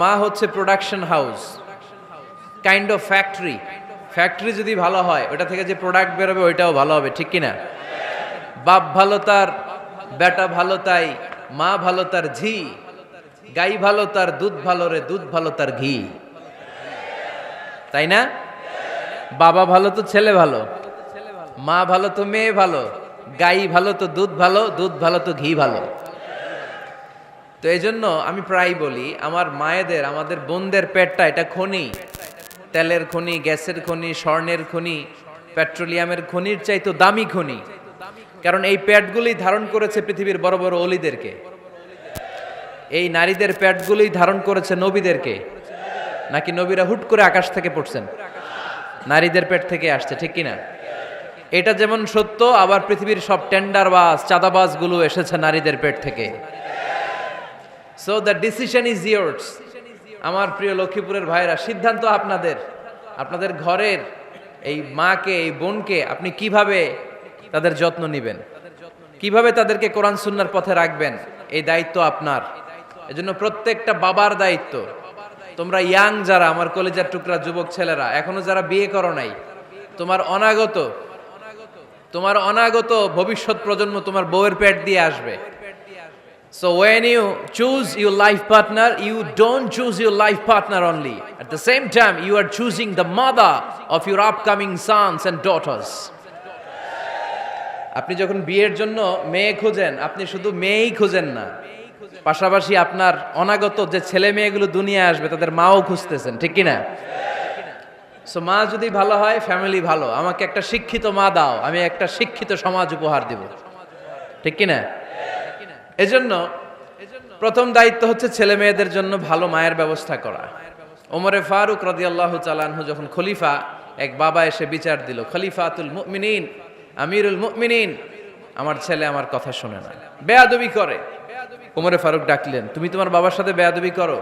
মা হচ্ছে production house, kind of factory. Factory যদি ভালো হয়, ওটা থেকে যে প্রোডাক্ট বেরোবে ওইটাও ভালো হবে, ঠিক কিনা? বাপ ভালো তার বেটা ভালো তাই, মা ভালো তার ঝি, গাই ভালো তার দুধ ভালো রে, দুধ ভালো তার ঘি, তাই না? বাবা ভালো তো ছেলে ভালো, মা ভালো তো মেয়ে ভালো, গাই ভালো তো দুধ ভালো, দুধ ভালো তো ঘি ভালো। তো এই জন্য আমি প্রায় বলি, আমার মায়েদের, আমাদের বোনদের পেটটা এটা খনি, তেলের খনি, গ্যাসের খনি, স্বর্ণের খনি, পেট্রোলিয়ামের খনির চাইতো দামি খনি। কারণ এই পেটগুলি ধারণ করেছে পৃথিবীর বড় বড় অলিদেরকে, এই নারীদের পেটগুলি ধারণ করেছে নবীদেরকে। নাকি নবীরা হুট করে আকাশ থেকে পড়ছেন? নারীদের পেট থেকে আসছে, ঠিক কিনা? এটা যেমন সত্য, আবার পৃথিবীর সব টেন্ডারবাজ, চাঁদাবাজ গুলো এসেছে নারীদের পেট থেকে। So the decision is years. আমার প্রিয় লক্ষ্মীপুরের ভাইরা, সিদ্ধান্ত আপনাদের। আপনাদের ঘরের এই মাকে, এই বোনকে আপনি কিভাবে তাদের যত্ন নেবেন, কিভাবে তাদেরকে কোরআন সুন্নাহর পথে রাখবেন, এই দায়িত্ব আপনার। এজন্য প্রত্যেকটা বাবার দায়িত্ব। তোমরা ইয়াং যারা, আমার কলেজের টুকরা যুবক ছেলেরা, এখনো যারা বিয়ে করো নাই, তোমার অনাগত ভবিষ্যৎ প্রজন্ম তোমার বউয়ের পেট দিয়ে আসবে। So when you choose your life partner, you don't choose your life partner only. At the same time, you are choosing the mother of your upcoming sons and daughters. আপনি যখন বিয়ের জন্য মেয়ে খোঁজেন, আপনি শুধু মেয়েই খোঁজেন না, পাশাপাশি আপনার অনাগত যে ছেলে মেয়েগুলো দুনিয়ায় আসবে তাদের মাও খুঁজতেছেন, ঠিক কিনা? সো মা যদি ভালো হয়, ফ্যামিলি ভালো। আমাকে একটা শিক্ষিত মা দাও, আমি একটা শিক্ষিত সমাজ উপহার দিব, ঠিক কিনা? এজন্য প্রথম দায়িত্ব হচ্ছে ছেলে মেয়েদের জন্য ভালো মায়ের ব্যবস্থা করা। ওমরে ফারুক রাদিয়াল্লাহু তাআলা আনহু যখন খলিফা, এক বাবা এসে বিচার দিল, খলিফাতুল মুমিনিন, আমিরুল মুমিনিন, আমার ছেলে আমার কথা শুনে না, বেয়াদবি করে। ওমরে ফারুক ডাকলেন, তুমি তোমার বাবার সাথে বেয়াদবি করো?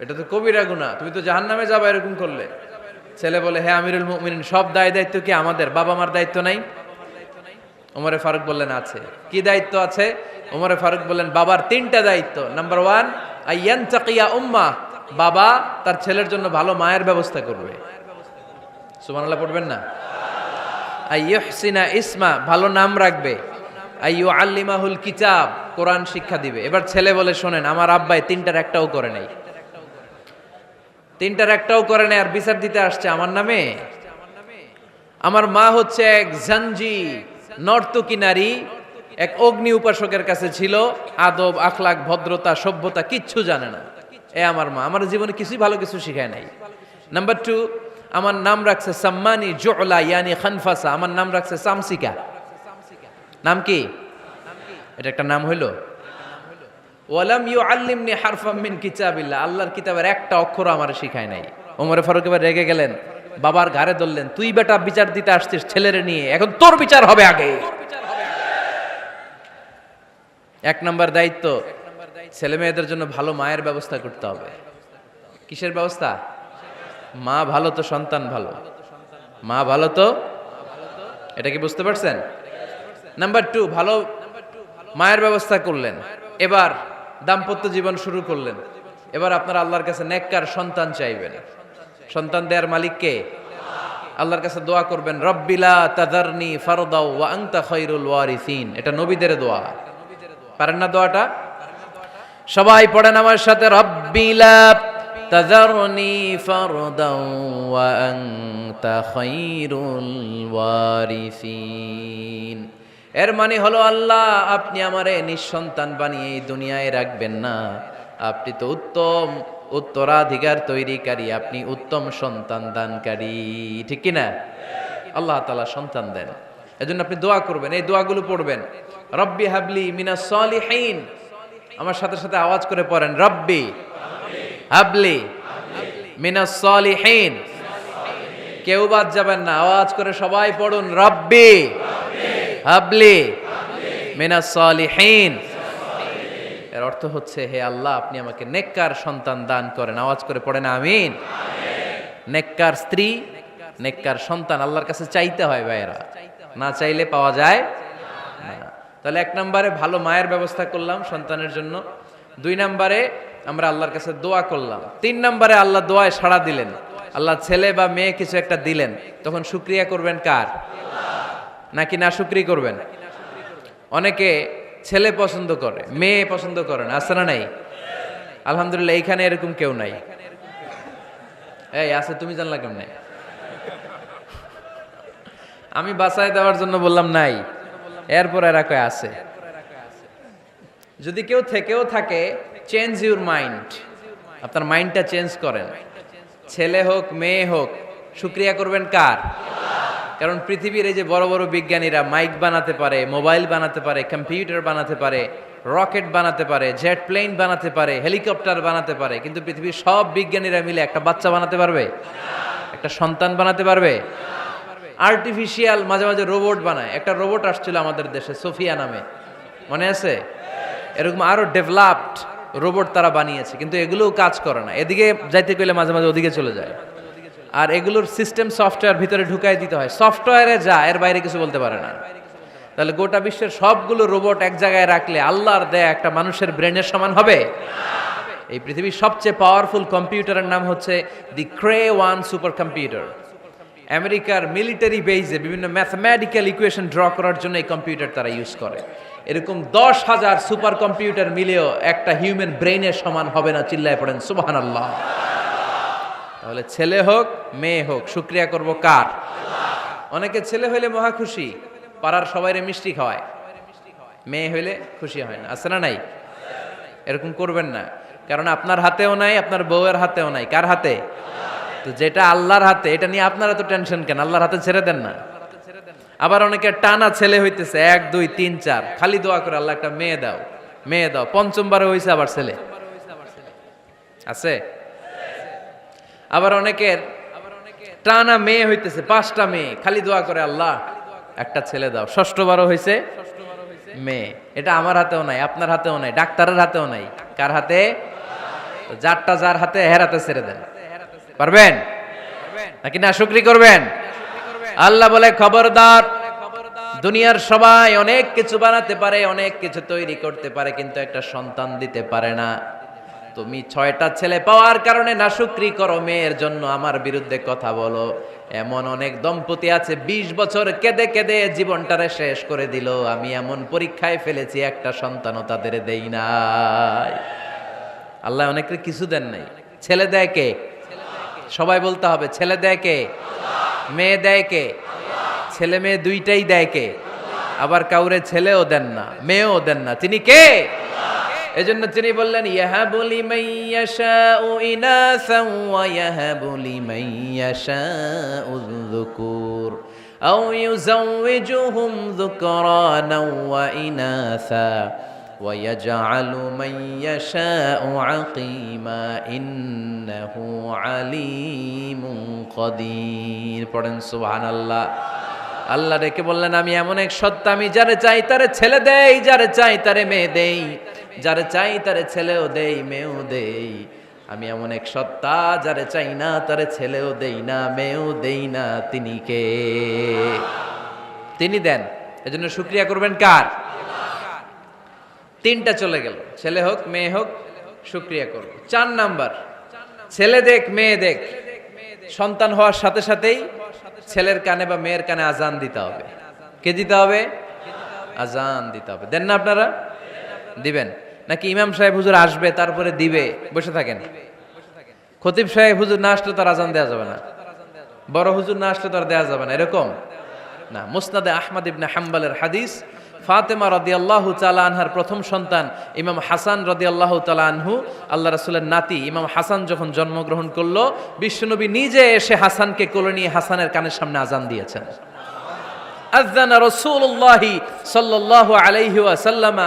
এটা তো কবিরা গুনাহ, তুমি তো জাহান্নামে যাবে এরকম করলে। ছেলে বলে, হ্যাঁ আমিরুল মুমিনিন, সব দায়িত্ব কি আমাদের? বাবা মার দায়িত্ব নাই? ওমরে ফারুক বললেন, আছে। কি দায়িত্ব আছে? ওমরে ফারুক বললেন, বাবার তিনটা দায়িত্ব। নাম্বার 1, আইয়ানতাকিয়া উম্মাহ, বাবা তার ছেলের জন্য ভালো মায়ের ব্যবস্থা করবে। সুবহানাল্লাহ পড়বেন না? আইয়ুহসিনা ইসমা, ভালো নাম রাখবে। আইয়ুআল্লিমাহুল কিতাব, কোরআন শিক্ষা দিবে। এবার ছেলে বলে, শোনেন, আমার আব্বাই তিনটার একটাও করে নাই, তিনটার একটাও করে নাই, আর বিচার দিতে আসছে আমার নামে। আমার মা হচ্ছে এক জাঞ্জি, নর্তকী নারী, এক অগ্নি উপাসকের কাছে ছিল, আদব আখলাক ভদ্রতা সভ্যতা কিচ্ছু জানে না। এ আমার মা আমার জীবনে কিছুই ভালো কিছু শিখায় নাই। নাম্বার 2, আমার নাম রাখছে সাম্মানি জুলা ইয়ানি খানফাসা, আমার নাম রাখছে সামসিকা। নাম কি? এটা একটা নাম হইল? ওয়ালাম ইউআল্লিমনি হারফাম মিন কিতাবিল্লাহ, আল্লাহর কিতাবের একটা অক্ষর আমার শিখায় নাই। ওমরে ফারুক এবার রেগে গেলেন, বাবার ঘাড়ে ধরলেন, তুই বেটা বিচার দিতে আসছিস ছেলেরে নিয়ে, এখন তোর বিচার হবে আগে। এক নম্বর দায়িত্ব, ছেলে মেয়েদের জন্য ভালো মায়ের ব্যবস্থা করতে হবে। কিসের ব্যবস্থা? মা ভালো তো সন্তান ভালো, মা ভালো তো, এটা কি বুঝতে পারছেন? নাম্বার 2, ভালো মায়ের ব্যবস্থা করলেন, এবার দাম্পত্য জীবন শুরু করলেন। এবার আপনারা আল্লাহর কাছে নেককার সন্তান চাইবেন। সন্তান দেওয়ার মালিক কে? আল্লাহর কাছে দোয়া করবেন, রব্বিলা তাযারনি ফারদাও ওয়া আনতা খায়রুল ওয়ারিসিন। এটা নবীদের দোয়া, পারেন না দোয়াটা? সবাই পড়েন আমার সাথে, রব্বিলা তাযারনি ফারদাও ওয়া আনতা খায়রুল ওয়ারিসিন। এর মানে হলো, আল্লাহ আপনি আমারে নিঃসন্তান বানিয়ে এই দুনিয়ায় রাখবেন না, আপনি তো উত্তম উত্তরাধিকার তৈরিকারী, আপনি উত্তম সন্তান দানকারী, ঠিক কিনা? আল্লাহ তাআলা সন্তান দেন, এজন্য আপনি দোয়া করবেন, এই দোয়াগুলো পড়বেন। রব্বি হাবলি মিনাস সালিহিন, আমার সাথে সাথে আওয়াজ করে পড়েন, রব্বি হাবলি মিনাস সালিহিন। কেউ বাদ যাবেন না, আওয়াজ করে সবাই পড়ুন, রব্বি হাবলি মিনাস সালিহিন। এর অর্থ হচ্ছে, হে আল্লাহ আপনি আমাকে নেককার সন্তান দান করেন। আওয়াজ করে পড়েন আমিন। নেককার স্ত্রী, নেককার সন্তান আল্লাহর কাছে চাইতে হয় ভাইয়েরা, না চাইলে পাওয়া যায় না। তাহলে 1 নম্বরে ভালো মায়ের ব্যবস্থা করলাম সন্তানের জন্য। 2 নম্বরে আমরা আল্লাহর কাছে দোয়া করলাম, 3 নম্বরে আল্লাহ দোয়ায় সাড়া দিলেন, আল্লাহ ছেলে বা মেয়ে কিছু একটা দিলেন, তখন শুকরিয়া করবেন কার? নাকি না শুকরি করবেন? অনেকে ছেলে পছন্দ করে, মেয়ে পছন্দ করে না, আছে না নাই? আলহামদুলিল্লাহ এইখানে এরকম কেউ নাই। এই আছে, তুমি জানলা কেমনে? আমি বাঁচায় দেওয়ার জন্য বললাম নাই, এরপর এরা কয় আছে। যদি কেউ থেকেও থাকে, চেঞ্জ ইউর মাইন্ড, আপনার মাইন্ডটা চেঞ্জ করেন। ছেলে হোক মেয়ে হোক, শুকরিয়া করবেন কার? কারণ পৃথিবীর এই যে বড় বড় বিজ্ঞানীরা মাইক বানাতে পারে, মোবাইল বানাতে পারে, কম্পিউটার বানাতে পারে, রকেট বানাতে পারে, জেট প্লেন বানাতে পারে, হেলিকপ্টার বানাতে পারে, কিন্তু পৃথিবীর সব বিজ্ঞানীরা মিলে একটা বাচ্চা বানাতে পারবে? একটা সন্তান বানাতে পারবে? আর্টিফিশিয়াল মাঝে মাঝে রোবট বানায়। একটা রোবট আসছিল আমাদের দেশে, সোফিয়া নামে, মনে আছে? এরকম আরো ডেভেলপড রোবট তারা বানিয়েছে, কিন্তু এগুলোও কাজ করে না। এদিকে যাইতে গেলে মাঝে মাঝে ওদিকে চলে যায়। আর এগুলোর সিস্টেম সফটওয়্যার ভিতরে ঢুকাই দিতে হয়, সফটওয়্যারে যা, এর বাইরে কিছু বলতে পারে না। তাহলে গোটা বিশ্বের সবগুলো রোবট এক জায়গায় রাখলে আল্লাহর দেয়া একটা মানুষের ব্রেনের সমান হবে? এই পৃথিবীর সবচেয়ে পাওয়ারফুল কম্পিউটারের নাম হচ্ছে দি ক্রে-1 সুপার কম্পিউটার। আমেরিকার মিলিটারি বেইজে বিভিন্ন ম্যাথমেটিক্যাল ইকুয়েশন ড্র করার জন্য এই কম্পিউটার তারা ইউজ করে। এরকম 10,000 সুপার কম্পিউটার মিলেও একটা হিউম্যান ব্রেইনের সমান হবে না। চিল্লায় পড়েন সুবহানাল্লাহ। তাহলে ছেলে হোক মেয়ে হোক, শুকরিয়া করব কার? অনেকে ছেলে হইলে মহা খুশি, পাড়ার সবাইরে মিষ্টি খাওয়ায়, মেয়ে হইলে খুশি হয় না, আছে না নাই? এরকম করবেন না, কারণ আপনার হাতেও নাই, আপনার বউয়ের হাতেও নাই। কার হাতে? তো যেটা আল্লাহর হাতে, এটা নিয়ে আপনারা তো টেনশন কেন? আল্লাহর হাতে ছেড়ে দেন না। আবার অনেকে টানা ছেলে হইতেছে 1 2 3 4, খালি দোয়া করে আল্লাহ একটা মেয়ে দাও, মেয়ে দাও। পঞ্চমবারে হইছে আবার ছেলে, আছে? আবার অনেকের টানা মেয়ে হইতেছে 5টা মেয়ে, খালি দোয়া করে আল্লাহ একটা ছেলে দাও। ষষ্ঠবারও হইছে মেয়ে। এটা আমার হাতেও নাই, আপনার হাতেও নাই, ডাক্তারের হাতেও নাই। কার হাতে? যারটা যার হাতে, হের হাতে ছেড়ে দেন। পারবেন নাকি না শুকরি করবেন? আল্লাহ বলে খবরদার, দুনিয়ার সবাই অনেক কিছু বানাতে পারে, অনেক কিছু তৈরি করতে পারে, কিন্তু একটা সন্তান দিতে পারে না। তুমি 6টা ছেলে পাওয়ার কারণে না শুকরি করো, মেয়ের জন্য আমার বিরুদ্ধে কথা বলো। এমন অনেক দম্পতি আছে 20 বছর কেঁদে কেঁদে জীবনটারে শেষ করে দিল। আমি এমন পরীক্ষায় ফেলেছি, একটা সন্তানও তাদের দেই নাই। আল্লাহ অনেকের কিছু দেন নাই। ছেলে দেয় কে? সবাই বলতে হবে, ছেলে দেয় কে? মেয়ে দেয় কে? ছেলে মেয়ে দুইটাই দেয় কে? আবার কাউরে ছেলেও দেন না, মেয়েও দেন না, তিনি কে? এজন্য তিনি বললেন, ইয়াহাবু লিমান ইয়াশাউ ইনাসান ওয়া ইয়াহাবু লিমান ইয়াশাউ যুকুর আও ইউযাওয়িজুহুম যুকরানাও ওয়া ইনাসা ওয়া ইয়াজআলু মান ইয়াশাউ আকিমা ইন্নাহু আলিমুন কাদির। পড়েন সুবহানাল্লাহ। আল্লাহ ডেকে বললেন, আমি এমন এক সত্তা, আমি যারে চাই তারে ছেলে দেই, যারে চাই তারে মেয়ে দেই, যারে চাই তারে ছেলেও দেই, মেয়েও দেই। আমি এমন এক সত্তা, যারে চাই না তারে ছেলেও দেই না, মেয়েও দেই না। তিনি কে? তিনি দেন। এজন্য শুকরিয়া করবেন কার? 3টা চলে গেল, ছেলে হোক মেয়ে হোক, শুকরিয়া করব। 4 নাম্বার, ছেলে দেখ মেয়ে দেখ, সন্তান হওয়ার সাথে সাথেই ছেলের কানে বা মেয়ের কানে আজান দিতে হবে। কে দিতে হবে? আজান দিতে হবে। দেন না আপনারা? দিবেন নাকি ইমাম সাহেব হুজুর আসবে তারপরে দিবে, বসে থাকেন? খতিব সাহেব হুজুর না আসলে তার আজান দেওয়া যাবে না, বড় হুজুর না আসলে তার দেওয়া যাবে না, এরকম না। মুসনাদে আহমদ ইবনে হাম্বলের হাদিস, ফাতেমা রাদিয়াল্লাহু তাআলা আনহার প্রথম সন্তান ইমাম হাসান রাদিয়াল্লাহু তাআলা আনহু, আল্লাহ রাসূলের নাতি ইমাম হাসান যখন জন্মগ্রহণ করলো, বিশ্বনবী নিজে এসে হাসানকে কোলে নিয়ে হাসানের কানের সামনে আজান দিয়েছেন। আযানা রাসূলুল্লাহি সাল্লাল্লাহু আলাইহি ওয়াসাল্লাম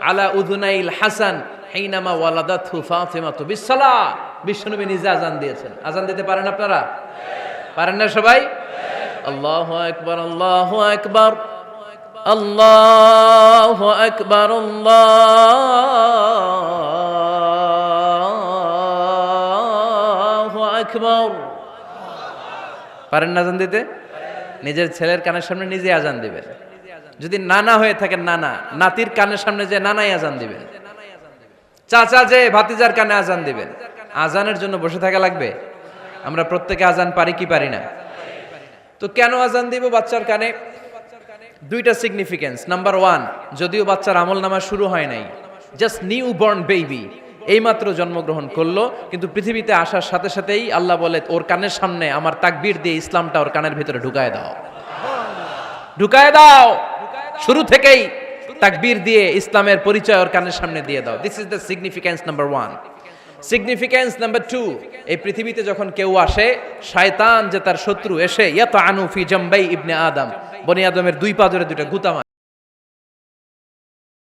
আলা উযুনাইল হাসান হিনামা ওয়ালাদাতহু ফাতিমাতু বিসসালাহ। বিশ্বনবী নিজে আজান দিয়েছেন। আজান দিতে পারেন আপনারা? পারেন না সবাই? আল্লাহু আকবার, আল্লাহু আকবার, আল্লাহু আকবার, আল্লাহু আকবার। পারেন না আজান দিতে? নিজের ছেলের কানের সামনে নিজে আজান দিবেন। যদি নানা হয়ে থাকেন, নানা নাতির কানের সামনে যে নানাই আজান দিবেন। চাচা যে ভাতিজার কানে আজান দিবেন, আজানের জন্য বসে থাকা লাগবে? আমরা প্রত্যেকে আজান পারি কি পারি না? তো কেন আজান দিব বাচ্চার কানে? দুইটা সিগনিফিকেন্স। নাম্বার ওয়ান, যদিও বাচ্চার আমল নামা শুরু হয় নাই, জাস্ট নিউ বর্ন বেবি, এইমাত্র জন্মগ্রহণ করলো, কিন্তু পৃথিবীতে আসার সাথে সাথেই আল্লাহ বলে ওর কানের সামনে আমার তাকবীর দিয়ে ইসলামটা ওর কানের ভিতরে ঢুকায় দাও, ঢুকায় দাও। শুরু থেকেই তাকবীর দিয়ে ইসলামের পরিচয় ওর কানের সামনে দিয়ে দাও। This is the significance number one. Significance number two, এই পৃথিবীতে যখন কেউ আসে, শয়তান যে তার শত্রু এসে ইয়াতানু ফি জামবাই ইবনে আদম, বনি আদমের দুই পা ধরে দুইটা গুতা মারে।